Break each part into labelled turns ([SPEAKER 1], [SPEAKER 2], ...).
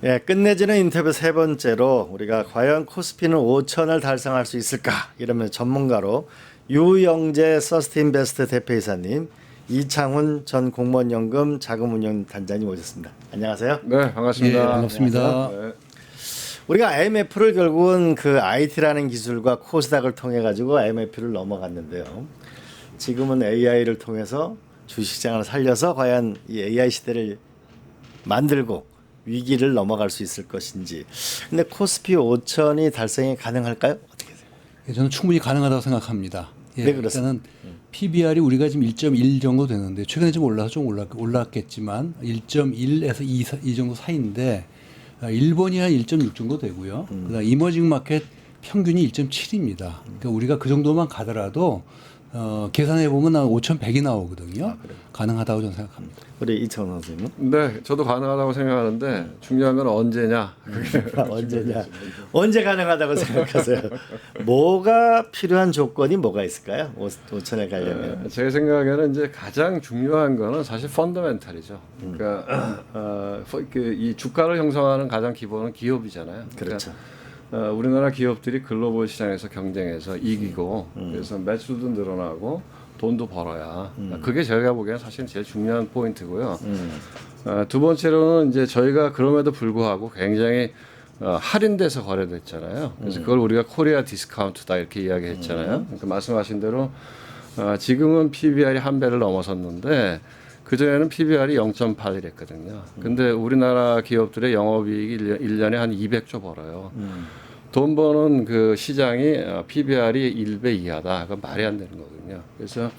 [SPEAKER 1] 예, 끝내주는 인터뷰 세 번째로 우리가 과연 코스피는 5천을 달성할 수 있을까? 이러면 전문가로 유영재 서스틴베스트 대표이사님, 이창훈 전 공무원연금 자금운용단장님 오셨습니다. 안녕하세요.
[SPEAKER 2] 네, 반갑습니다.
[SPEAKER 3] 예, 반갑습니다.
[SPEAKER 2] 네.
[SPEAKER 1] 우리가 IMF를 결국은 그 IT라는 기술과 코스닥을 통해 가지고 IMF를 넘어갔는데요. 지금은 AI를 통해서 주식시장을 살려서 과연 이 AI 시대를 만들고 위기를 넘어갈 수 있을 것인지. 근데 코스피 5천이 달성이 가능할까요? 어떻게 되세요?
[SPEAKER 3] 예, 저는 충분히 가능하다고 생각합니다. 예,
[SPEAKER 1] 네, 그렇습니다.
[SPEAKER 3] 일단은 PBR이 우리가 지금 1.1 정도 되는데 최근에 좀 올라서 좀 올랐겠지만 1.1에서 2 정도 사이인데 일본이 한 1.6 정도 되고요. 그다음 이머징 마켓 평균이 1.7입니다. 그러니까 우리가 그 정도만 가더라도 계산해 보면 한 5,100이 나오거든요. 가능하다고 저는 생각합니다.
[SPEAKER 1] 우리 이창훈 선생님.
[SPEAKER 2] 네, 저도 가능하다고 생각하는데 중요한 건 언제냐.
[SPEAKER 1] 언제냐? 언제 가능하다고 생각하세요? 뭐가 필요한 조건이 뭐가 있을까요? 5천에 가려면.
[SPEAKER 2] 제 생각에는 이제 가장 중요한 거는 사실 펀더멘탈이죠. 그러니까 이 주가를 형성하는 가장 기본은 기업이잖아요.
[SPEAKER 1] 그렇죠.
[SPEAKER 2] 우리나라 기업들이 글로벌 시장에서 경쟁해서 이기고 그래서 매출도 늘어나고 돈도 벌어야 그게 제가 보기에는 사실 제일 중요한 포인트고요. 두 번째로는 이제 저희가 그럼에도 불구하고 굉장히 할인돼서 거래됐잖아요. 그래서 그걸 우리가 코리아 디스카운트다 이렇게 이야기했잖아요. 그러니까 말씀하신 대로 지금은 PBR이 한 배를 넘어섰는데 그전에는 PBR이 0.81했거든요. 근데 우리나라 기업들의 영업이익이 1년에 한 200조 벌어요. 돈 버는 그 시장이 PBR이 1배 이하다. 그건 말이 안 되는 거거든요. 그래서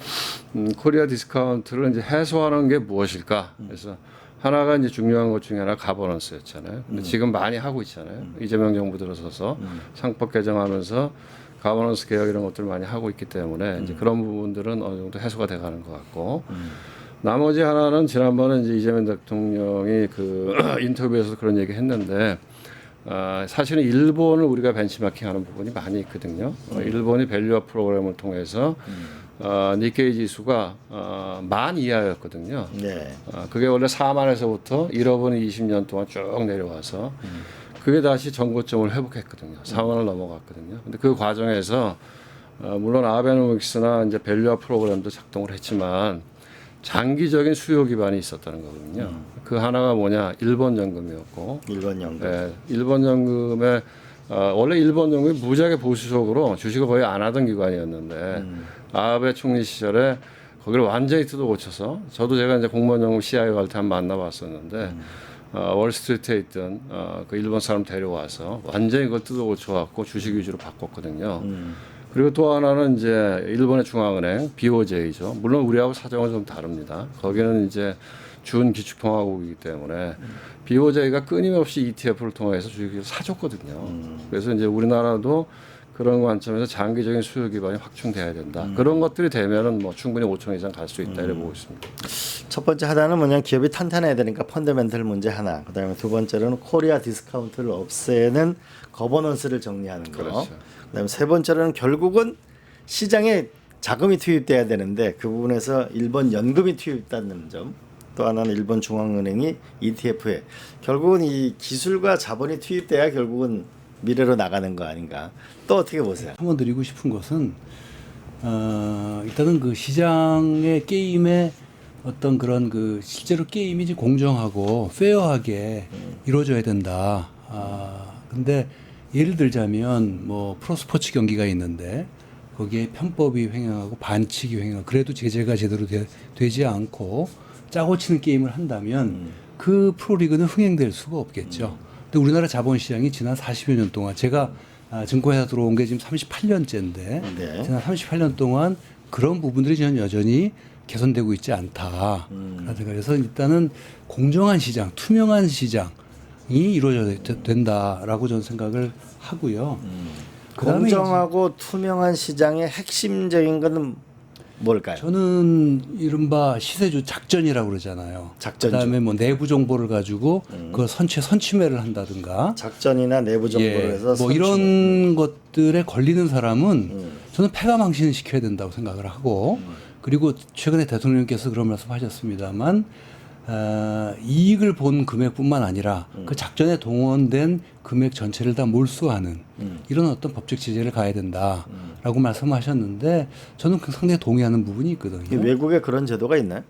[SPEAKER 2] 코리아 디스카운트를 이제 해소하는 게 무엇일까? 그래서 하나가 이제 중요한 것 중에 하나 가버넌스였잖아요. 근데 지금 많이 하고 있잖아요. 이재명 정부 들어서서 상법 개정하면서 가버넌스 개혁 이런 것들을 많이 하고 있기 때문에 이제 그런 부분들은 어느 정도 해소가 돼가는 것 같고 나머지 하나는 지난번에 이제 이재명 대통령이 그 인터뷰에서 그런 얘기 했는데 사실은 일본을 우리가 벤치마킹하는 부분이 많이 있거든요. 일본이 밸류업 프로그램을 통해서 니케이 지수가 10,000 이하였거든요.
[SPEAKER 1] 네.
[SPEAKER 2] 그게 원래 40,000에서부터 잃어버린 20년 동안 쭉 내려와서 그게 다시 전고점을 회복했거든요. 40,000을 넘어갔거든요. 근데 그 과정에서 물론 아베노믹스나 이제 밸류업 프로그램도 작동을 했지만 장기적인 수요 기반이 있었다는 거거든요. 그 하나가 뭐냐? 일본 연금이었고.
[SPEAKER 1] 일본 연금.
[SPEAKER 2] 네, 일본 연금에 원래 일본 연금이 무지하게 보수적으로 주식을 거의 안 하던 기관이었는데 아베 총리 시절에 거기를 완전히 뜯어 고쳐서 저도 제가 이제 공무원 연금 CIO 할 때 한번 만나봤었는데 월스트리트에 있던 그 일본 사람 데려와서 완전히 그걸 뜯어 고쳐갖고 주식 위주로 바꿨거든요. 그리고 또 하나는 이제 일본의 중앙은행 BOJ죠. 물론 우리하고 사정은 좀 다릅니다. 거기는 이제 준기축통화국이기 때문에 BOJ가 끊임없이 ETF를 통해서 주식을 사줬거든요. 그래서 이제 우리나라도 그런 관점에서 장기적인 수요 기반이 확충돼야 된다. 그런 것들이 되면은 뭐 충분히 5천 이상 갈 수 있다 이렇게 보고 있습니다.
[SPEAKER 1] 첫 번째 하나는 뭐냐 기업이 탄탄해야 되니까 펀더멘털 문제 하나. 그다음에 두 번째로는 코리아 디스카운트를 없애는 거버넌스를 정리하는 거.
[SPEAKER 2] 그렇죠.
[SPEAKER 1] 그다음에 세 번째로는 결국은 시장에 자금이 투입돼야 되는데 그 부분에서 일본 연금이 투입됐다는 점. 또 하나는 일본 중앙은행이 ETF에 결국은 이 기술과 자본이 투입돼야 결국은 미래로 나가는 거 아닌가. 또 어떻게 보세요?
[SPEAKER 3] 한번 드리고 싶은 것은 일단은 그 시장의 게임의 어떤 그런 그 실제로 게임이 이제 공정하고 페어하게 이루어져야 된다. 근데 예를 들자면 뭐 프로스포츠 경기가 있는데 거기에 편법이 횡행하고 반칙이 횡행하고 그래도 제재가 제대로 되지 않고 짜고 치는 게임을 한다면 그 프로리그는 흥행될 수가 없겠죠. 근데 우리나라 자본시장이 지난 40여 년 동안 제가 증권회사 들어온 게 지금 38년째인데
[SPEAKER 1] 네.
[SPEAKER 3] 지난 38년 동안 그런 부분들이 저는 여전히 개선되고 있지 않다. 그래서 일단은 공정한 시장, 투명한 시장이 이루어져야 된다라고 저는 생각을 하고요. 그다음에
[SPEAKER 1] 공정하고 투명한 시장의 핵심적인 것은 뭘까요?
[SPEAKER 3] 저는 이른바 시세조 작전이라고 그러잖아요.
[SPEAKER 1] 작전주.
[SPEAKER 3] 그다음에 뭐 내부 정보를 가지고 그걸 선취매를 한다든가.
[SPEAKER 1] 작전이나 내부 정보를
[SPEAKER 3] 예,
[SPEAKER 1] 해서
[SPEAKER 3] 뭐 이런 것들에 걸리는 사람은 저는 패가망신을 시켜야 된다고 생각을 하고 그리고 최근에 대통령께서 그런 말씀하셨습니다만 이익을 본 금액뿐만 아니라 그 작전에 동원된 금액 전체를 다 몰수하는 이런 어떤 법적 제재를 가야 된다라고 말씀하셨는데 저는 상당히 동의하는 부분이 있거든요.
[SPEAKER 1] 외국에 그런 제도가 있나요?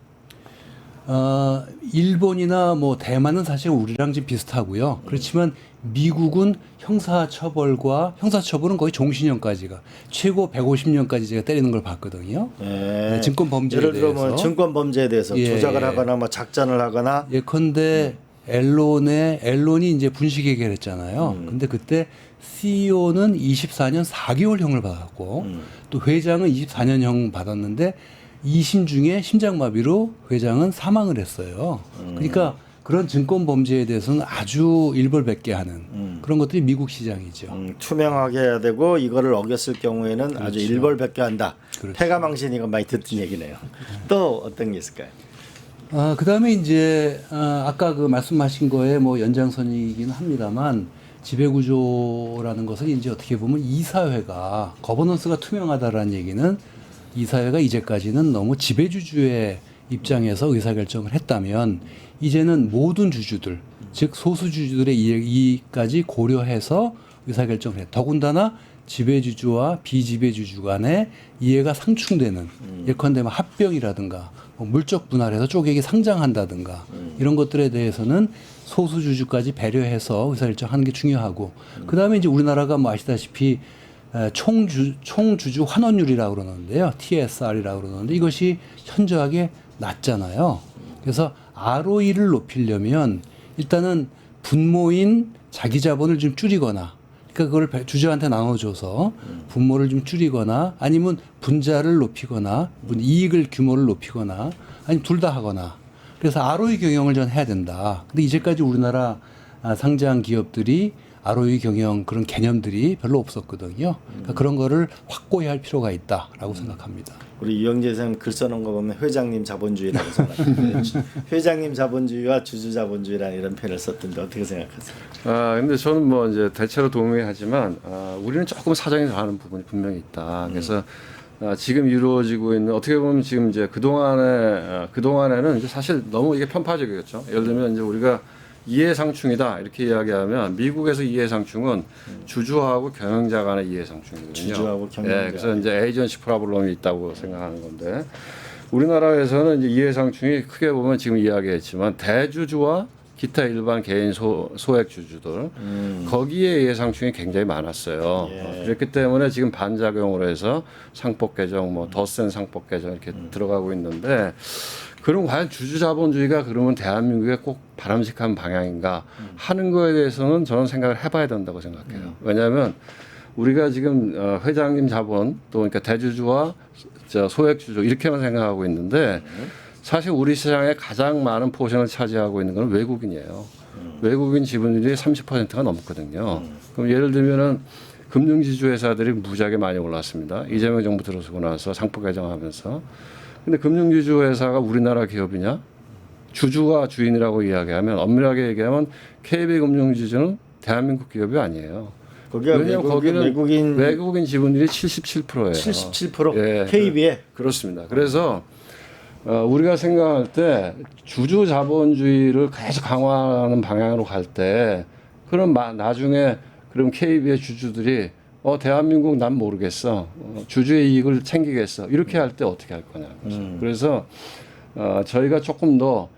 [SPEAKER 3] 일본이나 뭐 대만은 사실 우리랑 좀 비슷하고요. 그렇지만 미국은 형사처벌은 거의 종신형까지가 최고 150년까지 제가 때리는 걸 봤거든요.
[SPEAKER 1] 예.
[SPEAKER 3] 증권 범죄에
[SPEAKER 1] 예를 들어
[SPEAKER 3] 대해서.
[SPEAKER 1] 뭐 증권 범죄에 대해서
[SPEAKER 3] 예.
[SPEAKER 1] 조작을 하거나 뭐 작전을 하거나
[SPEAKER 3] 예컨대 앨런이 이제 분식 해결했잖아요. 근데 그때 CEO는 24년 4개월형을 받았고 또 회장은 24년형 받았는데 2심 중에 심장마비로 회장은 사망을 했어요. 그러니까 그런 증권 범죄에 대해서는 아주 일벌백계 하는 그런 것들이 미국 시장이죠.
[SPEAKER 1] 투명하게 해야 되고 이거를 어겼을 경우에는 아주 일벌백계한다.
[SPEAKER 3] 그렇죠.
[SPEAKER 1] 패가망신 이거 많이 듣던 얘기네요. 또 어떤 게 있을까요?
[SPEAKER 3] 그다음에 이제 아까 그 말씀하신 거에 뭐 연장선이긴 합니다만 지배구조라는 것을 이제 어떻게 보면 이사회가 거버넌스가 투명하다라는 얘기는 이사회가 이제까지는 너무 지배주주의 입장에서 의사결정을 했다면 이제는 모든 주주들 즉 소수주주들의 이익까지 고려해서 의사결정을 해. 더군다나 지배주주와 비지배주주 간의 이해가 상충되는 예컨대 합병이라든가 뭐 물적 분할해서 쪼개기 상장한다든가 이런 것들에 대해서는 소수주주까지 배려해서 의사결정하는 게 중요하고 그다음에 이제 우리나라가 뭐 아시다시피 총주주 환원율이라고 그러는데요. TSR이라고 그러는데 이것이 현저하게 낮잖아요. 그래서 ROE를 높이려면 일단은 분모인 자기 자본을 좀 줄이거나 그러니까 그걸 주주한테 나눠줘서 분모를 좀 줄이거나 아니면 분자를 높이거나 이익을 규모를 높이거나 아니면 둘 다 하거나 그래서 ROE 경영을 전 해야 된다. 근데 이제까지 우리나라 상장 기업들이 ROE 경영 그런 개념들이 별로 없었거든요. 그러니까 그런 거를 확고히 할 필요가 있다라고 생각합니다.
[SPEAKER 1] 우리 이영재 선생님 글 써놓은 거 보면 회장님 자본주의라고 생각합니다. 회장님 자본주의와 주주 자본주의라는 이런 표현을 썼던데 어떻게 생각하세요?
[SPEAKER 2] 근데 저는 뭐 이제 대체로 동의하지만 우리는 조금 사정이 다른 부분이 분명히 있다. 그래서 지금 이루어지고 있는 어떻게 보면 지금 이제 그동안에는 이제 사실 너무 이게 편파적이었죠. 예를 들면 이제 우리가 이해상충이다 이렇게 이야기하면 미국에서 이해상충은 주주하고 경영자 간의 이해상충이거든요.
[SPEAKER 1] 주주하고 경영자.
[SPEAKER 2] 그래서 이제 에이전시 프로블럼이 있다고 생각하는 건데 우리나라에서는 이제 이해상충이 크게 보면 지금 이야기했지만 대주주와 기타 일반 개인 소액 주주들 거기에 이해상충이 굉장히 많았어요. 그렇기 때문에 지금 반작용으로 해서 상법 개정 뭐 더 센 상법 개정 이렇게 들어가고 있는데 그럼 과연 주주 자본주의가 그러면 대한민국에 꼭 바람직한 방향인가 하는 거에 대해서는 저는 생각을 해봐야 된다고 생각해요. 왜냐하면 우리가 지금 회장님 자본 또 그러니까 대주주와 소액 주주 이렇게만 생각하고 있는데 사실 우리 시장에 가장 많은 포션을 차지하고 있는 건 외국인이에요. 외국인 지분율이 30%가 넘거든요. 그럼 예를 들면은 금융지주 회사들이 무지하게 많이 올랐습니다. 이재명 정부 들어서고 나서 상법 개정하면서. 근데 금융주주 회사가 우리나라 기업이냐? 주주가 주인이라고 이야기하면 엄밀하게 얘기하면 KB금융주주는 대한민국 기업이 아니에요.
[SPEAKER 1] 거기가
[SPEAKER 2] 왜냐하면 거기는
[SPEAKER 1] 외국인
[SPEAKER 2] 지분율이 77%예요.
[SPEAKER 1] 77%?
[SPEAKER 2] 예,
[SPEAKER 1] KB에?
[SPEAKER 2] 그렇습니다. 그래서 우리가 생각할 때 주주 자본주의를 계속 강화하는 방향으로 갈 때 그럼 나중에 그럼 KB의 주주들이 대한민국 난 모르겠어. 주주의 이익을 챙기겠어. 이렇게 할 때 어떻게 할 거냐. 그래서 저희가 조금 더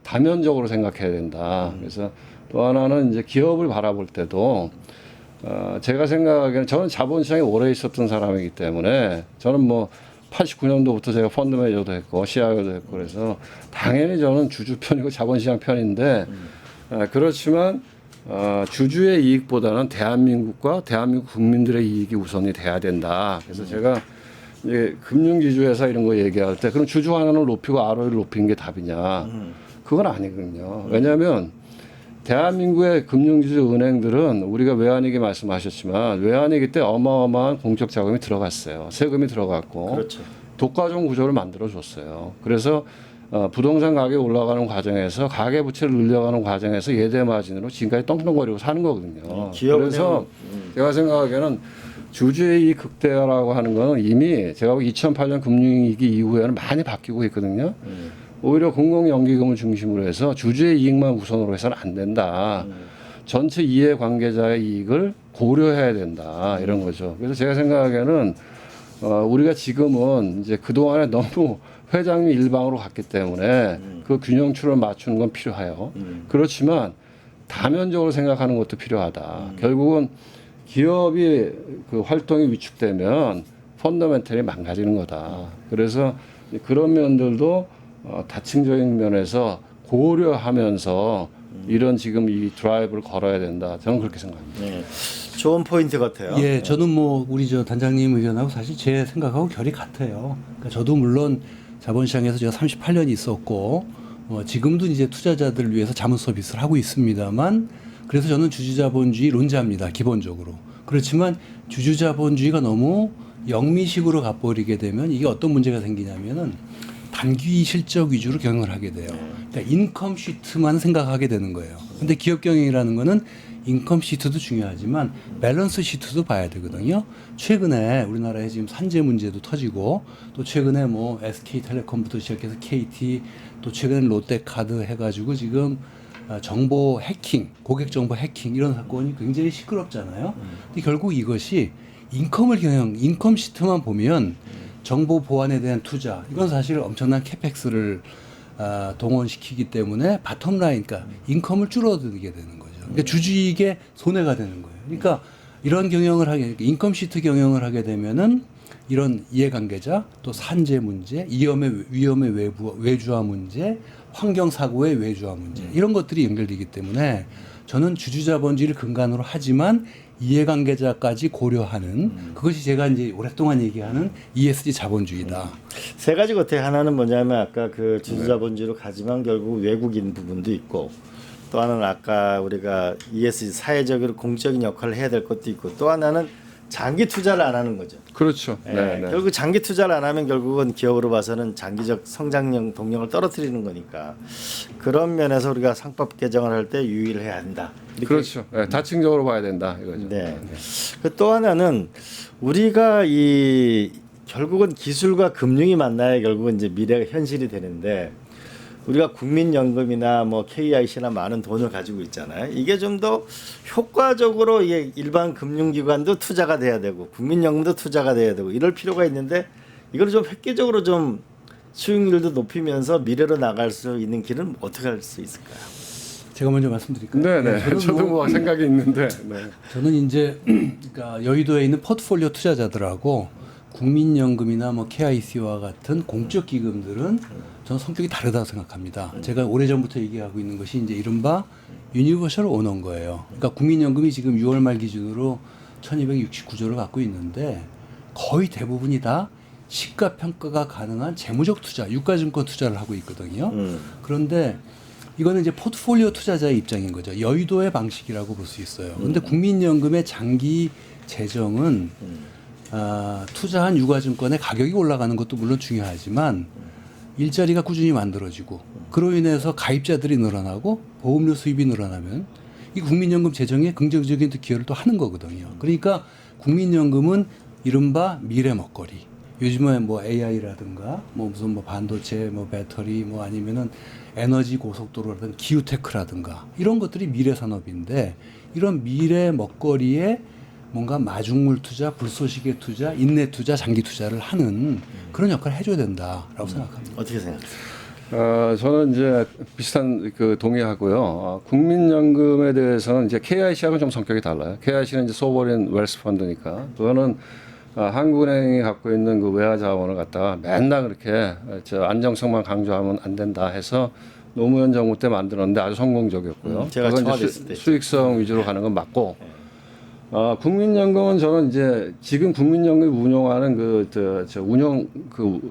[SPEAKER 2] 다면적으로 생각해야 된다. 그래서 또 하나는 이제 기업을 바라볼 때도 제가 생각하기에는 저는 자본시장에 오래 있었던 사람이기 때문에 저는 뭐 89년도부터 제가 펀드 매니저도 했고 CIO도 했고 그래서 당연히 저는 주주 편이고 자본시장 편인데 그렇지만 주주의 이익보다는 대한민국과 대한민국 국민들의 이익이 우선이 돼야 된다. 그래서 제가 이제 금융지주회사 이런 거 얘기할 때 그럼 주주 하나를 높이고 ROE를 높이는 게 답이냐? 그건 아니거든요. 왜냐하면 대한민국의 금융지주 은행들은 우리가 외환위기 말씀하셨지만 외환위기 때 어마어마한 공적 자금이 들어갔어요. 세금이 들어갔고
[SPEAKER 1] 그렇죠.
[SPEAKER 2] 독과점 구조를 만들어줬어요. 그래서 부동산 가격이 올라가는 과정에서 가계 부채를 늘려가는 과정에서 예대 마진으로 지금까지 떵떵거리고 사는 거거든요. 그래서 제가 생각하기에는 주주의 이익 극대화라고 하는 거는 이미 제가 2008년 금융위기 이후에는 많이 바뀌고 있거든요. 오히려 공공연기금을 중심으로 해서 주주의 이익만 우선으로 해서는 안 된다. 전체 이해관계자의 이익을 고려해야 된다. 이런 거죠. 그래서 제가 생각하기에는 우리가 지금은 이제 그동안에 너무 회장님 일방으로 갔기 때문에 그 균형추를 맞추는 건 필요해요. 그렇지만 다면적으로 생각하는 것도 필요하다. 결국은 기업이 그 활동이 위축되면 펀더멘털이 망가지는 거다. 그래서 그런 면들도 다층적인 면에서 고려하면서 이런 지금 이 드라이브를 걸어야 된다. 저는 그렇게 생각합니다.
[SPEAKER 1] 네. 좋은 포인트 같아요.
[SPEAKER 3] 예, 저는 뭐 우리 저 단장님 의견하고 사실 제 생각하고 결이 같아요. 그러니까 저도 물론 자본시장에서 제가 38년 있었고 지금도 이제 투자자들을 위해서 자문 서비스를 하고 있습니다만 그래서 저는 주주자본주의 론자입니다. 기본적으로. 그렇지만 주주자본주의가 너무 영미식으로 가버리게 되면 이게 어떤 문제가 생기냐면은 단기 실적 위주로 경영을 하게 돼요. 그러니까 인컴 시트만 생각하게 되는 거예요. 근데 기업 경영이라는 거는 인컴 시트도 중요하지만 밸런스 시트도 봐야 되거든요. 최근에 우리나라에 지금 산재 문제도 터지고 또 최근에 뭐 SK텔레콤부터 시작해서 KT 또 최근에 롯데카드 해가지고 지금 정보 해킹, 고객 정보 해킹 이런 사건이 굉장히 시끄럽잖아요. 근데 결국 이것이 인컴 시트만 보면 정보 보안에 대한 투자 이건 사실 엄청난 캐펙스를 동원시키기 때문에 바텀라인, 그러니까 인컴을 줄어들게 되는 거죠. 그러니까 주주이익에 손해가 되는 거예요. 그러니까 이런 경영을 하게, 인컴 시트 경영을 하게 되면은 이런 이해관계자, 또 산재 문제, 위험의 외주화 문제, 환경사고의 외주화 문제 이런 것들이 연결되기 때문에 저는 주주자본주의를 근간으로 하지만 이해관계자까지 고려하는 그것이 제가 이제 오랫동안 얘기하는 ESG 자본주의다.
[SPEAKER 1] 세 가지 겉에 하나는 뭐냐면 아까 그 주주자본주의로 가지만 결국 외국인 부분도 있고 또 하나는 아까 우리가 ESG 사회적으로 공적인 역할을 해야 될 것도 있고 또 하나는 장기 투자를 안 하는 거죠.
[SPEAKER 2] 그렇죠.
[SPEAKER 1] 예,
[SPEAKER 2] 네, 네.
[SPEAKER 1] 결국 장기 투자를 안 하면 결국은 기업으로 봐서는 장기적 성장력 동력을 떨어뜨리는 거니까 그런 면에서 우리가 상법 개정을 할 때 유의를 해야 한다. 이렇게.
[SPEAKER 2] 그렇죠. 네, 다층적으로 봐야 된다 이거죠.
[SPEAKER 1] 네. 또 하나는 우리가 이 결국은 기술과 금융이 만나야 결국은 이제 미래가 현실이 되는데 우리가 국민연금이나 뭐 KIC나 많은 돈을 가지고 있잖아요. 이게 좀 더 효과적으로 이게 일반 금융기관도 투자가 돼야 되고 국민연금도 투자가 돼야 되고 이럴 필요가 있는데 이걸 좀 획기적으로 좀 수익률도 높이면서 미래로 나갈 수 있는 길은 어떻게 할 수 있을까요?
[SPEAKER 3] 제가 먼저 말씀드릴까요?
[SPEAKER 2] 네네. 저도 뭐 생각이 있는데. 네.
[SPEAKER 3] 저는 이제 그러니까 여의도에 있는 포트폴리오 투자자들하고 국민연금이나 뭐 KIC와 같은 공적 기금들은 저는 성격이 다르다고 생각합니다. 제가 오래전부터 얘기하고 있는 것이 이제 이른바 유니버셜 오너인 거예요. 그러니까 국민연금이 지금 6월 말 기준으로 1269조를 갖고 있는데 거의 대부분이 다 시가 평가가 가능한 재무적 투자, 유가증권 투자를 하고 있거든요. 그런데 이거는 이제 포트폴리오 투자자의 입장인 거죠. 여의도의 방식이라고 볼 수 있어요. 그런데 국민연금의 장기 재정은 투자한 유가증권의 가격이 올라가는 것도 물론 중요하지만 일자리가 꾸준히 만들어지고 그로 인해서 가입자들이 늘어나고 보험료 수입이 늘어나면 이 국민연금 재정에 긍정적인 기여를 또 하는 거거든요. 그러니까 국민연금은 이른바 미래 먹거리. 요즘에 뭐 AI라든가 뭐 무슨 뭐 반도체, 뭐 배터리, 뭐 아니면은 에너지 고속도로라든가 기후테크라든가 이런 것들이 미래 산업인데 이런 미래 먹거리에 뭔가 마중물 투자, 불쏘시개 투자, 인내 투자, 장기 투자를 하는 그런 역할을 해줘야 된다라고 생각합니다.
[SPEAKER 1] 어떻게 생각하세요?
[SPEAKER 2] 저는 이제 비슷한 그 동의하고요. 국민연금에 대해서는 이제 KIC하고는 좀 성격이 달라요. KIC는 이제 소버린 웰스 펀드니까 그거는 한국은행이 갖고 있는 그 외화 자원을 갖다가 맨날 그렇게 저 안정성만 강조하면 안 된다 해서 노무현 정부 때 만들었는데 아주 성공적이었고요.
[SPEAKER 1] 제가
[SPEAKER 2] 그건
[SPEAKER 1] 청와대했을
[SPEAKER 2] 이제
[SPEAKER 1] 때
[SPEAKER 2] 수익성 위주로 가는 건 맞고. 국민연금은 저는 이제 지금 국민연금이 운용하는 저 운영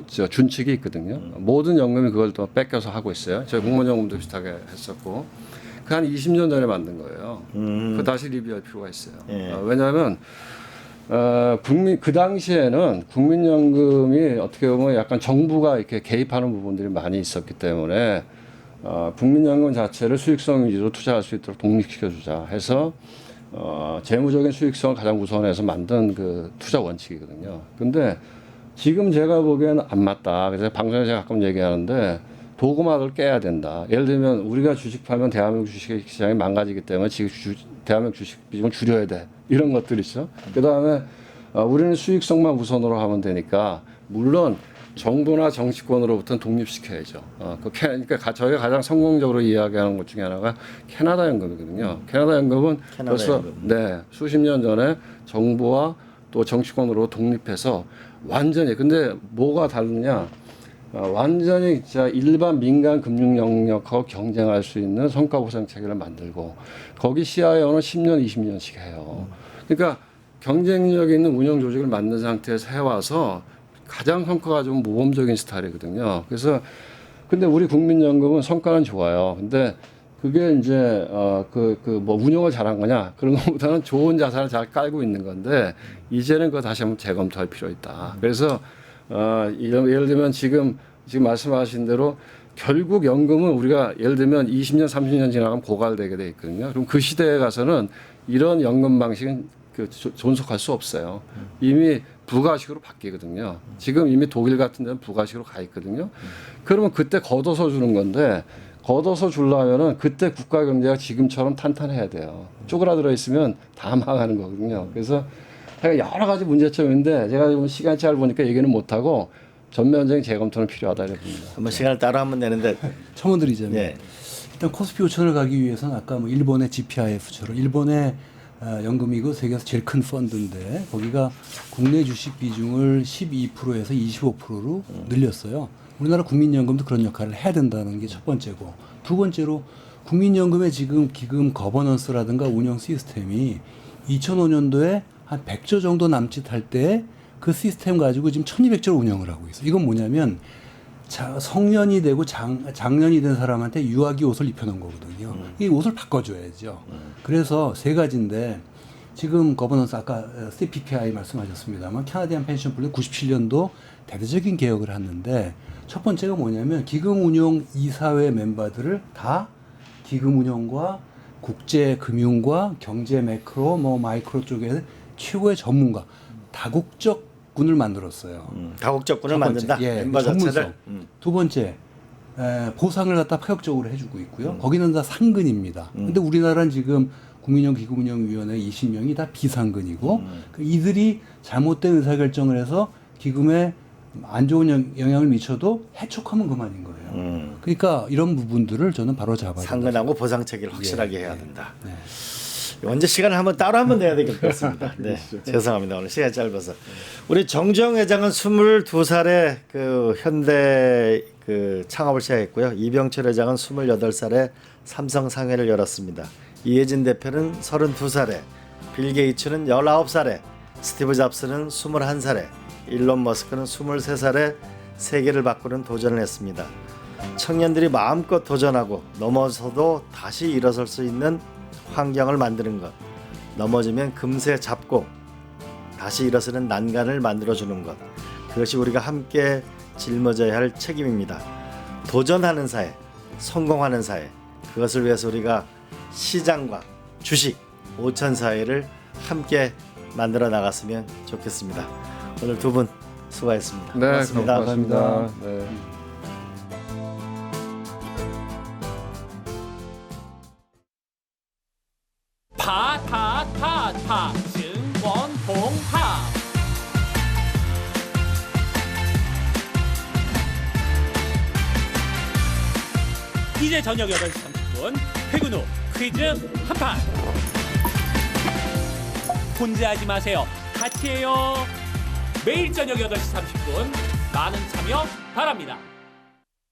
[SPEAKER 2] 저 준칙이 있거든요. 모든 연금이 그걸 또 뺏겨서 하고 있어요. 저희 공무원연금도 비슷하게 했었고 그 한 20년 전에 만든 거예요. 그 다시 리뷰할 필요가 있어요.
[SPEAKER 1] 예.
[SPEAKER 2] 왜냐하면 그 당시에는 국민연금이 어떻게 보면 약간 정부가 이렇게 개입하는 부분들이 많이 있었기 때문에 국민연금 자체를 수익성 위주로 투자할 수 있도록 독립시켜주자 해서 재무적인 수익성을 가장 우선해서 만든 그 투자 원칙이거든요. 근데 지금 제가 보기에는 안 맞다. 그래서 방송에 제가 가끔 얘기하는데 도구막을 깨야 된다. 예를 들면 우리가 주식 팔면 대한민국 주식시장이 망가지기 때문에 지금 대한민국 주식 비중을 줄여야 돼. 이런 것들 있죠. 그다음에 우리는 수익성만 우선으로 하면 되니까 물론 정부나 정치권으로부터는 독립시켜야죠. 그러니까 저희가 가장 성공적으로 이야기하는 것 중에 하나가 캐나다 연금이거든요. 캐나다 연금은 벌써
[SPEAKER 1] 연금.
[SPEAKER 2] 수십 년 전에 정부와 또 정치권으로 독립해서 완전히 근데 뭐가 다르냐? 완전히 진짜 일반 민간 금융 영역하고 경쟁할 수 있는 성과 보상 체계를 만들고 거기 CIO는 10년, 20년씩 해요. 그러니까 경쟁력 있는 운영 조직을 만든 상태에서 해와서 가장 성과가 좀 모범적인 스타일이거든요. 그래서 근데 우리 국민연금은 성과는 좋아요. 근데 그게 이제 뭐 운영을 잘한 거냐 그런 것보다는 좋은 자산을 잘 깔고 있는 건데 이제는 그거 다시 한번 재검토할 필요 있다. 그래서 예를 들면 지금 말씀하신 대로 결국 연금은 우리가 예를 들면 20년, 30년 지나가면 고갈되게 돼 있거든요. 그럼 그 시대에 가서는 이런 연금 방식은 존속할 수 없어요. 이미 부가식으로 바뀌거든요. 지금 이미 독일 같은 데는 부가식으로 가 있거든요. 그러면 그때 걷어서 주는 건데 걷어서 주려면은 그때 국가 경제가 지금처럼 탄탄해야 돼요. 쪼그라들어 있으면 다 망하는 거거든요. 그래서 여러 가지 문제점인데 제가 지금 시간이 짧 보니까 얘기는 못하고 전면적인 재검토는 필요하다 이렇게 봅니다.
[SPEAKER 1] 한번 시간을 따로 하면 되는데
[SPEAKER 3] 첨언드리자면
[SPEAKER 1] 네.
[SPEAKER 3] 일단 코스피 5천을 가기 위해서는 아까 뭐 일본의 GPIF처럼 일본의 연금이고 세계에서 제일 큰 펀드인데 거기가 국내 주식 비중을 12%에서 25%로 늘렸어요. 우리나라 국민연금도 그런 역할을 해야 된다는 게 첫 번째고 두 번째로 국민연금의 지금 기금 거버넌스라든가 운영 시스템이 2005년도에 한 100조 정도 남짓할 때 그 시스템 가지고 지금 1200조를 운영을 하고 있어요. 이건 뭐냐면 성년이 되고 장년이 된 사람한테 유아기 옷을 입혀놓은 거거든요. 이 옷을 바꿔줘야죠. 그래서 세 가지인데 지금 거버넌스 아까 CPPI 말씀하셨습니다만 캐나디안 펜션 플랜 97년도 대대적인 개혁을 했는데 첫 번째가 뭐냐면 기금운용 이사회 멤버들을 다 기금운용과 국제금융과 경제 매크로 뭐 마이크로 쪽에 최고의 전문가 다국적군을 만들었어요.
[SPEAKER 1] 다국적군을 만든다. 멤버
[SPEAKER 3] 전문성.
[SPEAKER 1] 자체를.
[SPEAKER 3] 두 번째 보상을 갖다 파격적으로 해주고 있고요. 거기는 다 상근입니다. 근데 우리나라는 지금 국민연금 기금운용위원회 20명이 다 비상근이고 이들이 잘못된 의사결정을 해서 기금에 안 좋은 영향을 미쳐도 해촉하면 그만인 거예요. 그러니까 이런 부분들을 저는 바로 잡아야 된다.
[SPEAKER 1] 상근하고 보상 체계를 확실하게 해야 된다. 언제 시간을 한번 따로 한번 내야 될 것 같습니다. 네, 죄송합니다. 오늘 시간이 짧아서. 우리 정주영 회장은 22살에 그 현대 그 창업을 시작했고요. 이병철 회장은 28살에 삼성 상회를 열었습니다. 이혜진 대표는 32살에, 빌 게이츠는 19살에, 스티브 잡스는 21살에, 일론 머스크는 23살에 세계를 바꾸는 도전을 했습니다. 청년들이 마음껏 도전하고 넘어서도 다시 일어설 수 있는 환경을 만드는 것, 넘어지면 금세 잡고 다시 일어서는 난간을 만들어주는 것, 그것이 우리가 함께 짊어져야 할 책임입니다. 도전하는 사회, 성공하는 사회, 그것을 위해서 우리가 시장과 주식, 5천 사회를 함께 만들어 나갔으면 좋겠습니다. 오늘 두 분 수고하셨습니다.
[SPEAKER 2] 네,
[SPEAKER 1] 고맙습니다.
[SPEAKER 2] 고맙습니다. 네.
[SPEAKER 4] 파파파파 증권홍합 이제 저녁 8시 30분 퇴근 후 퀴즈 한판 혼자 하지 마세요. 같이 해요. 매일 저녁 8시 30분 많은 참여 바랍니다.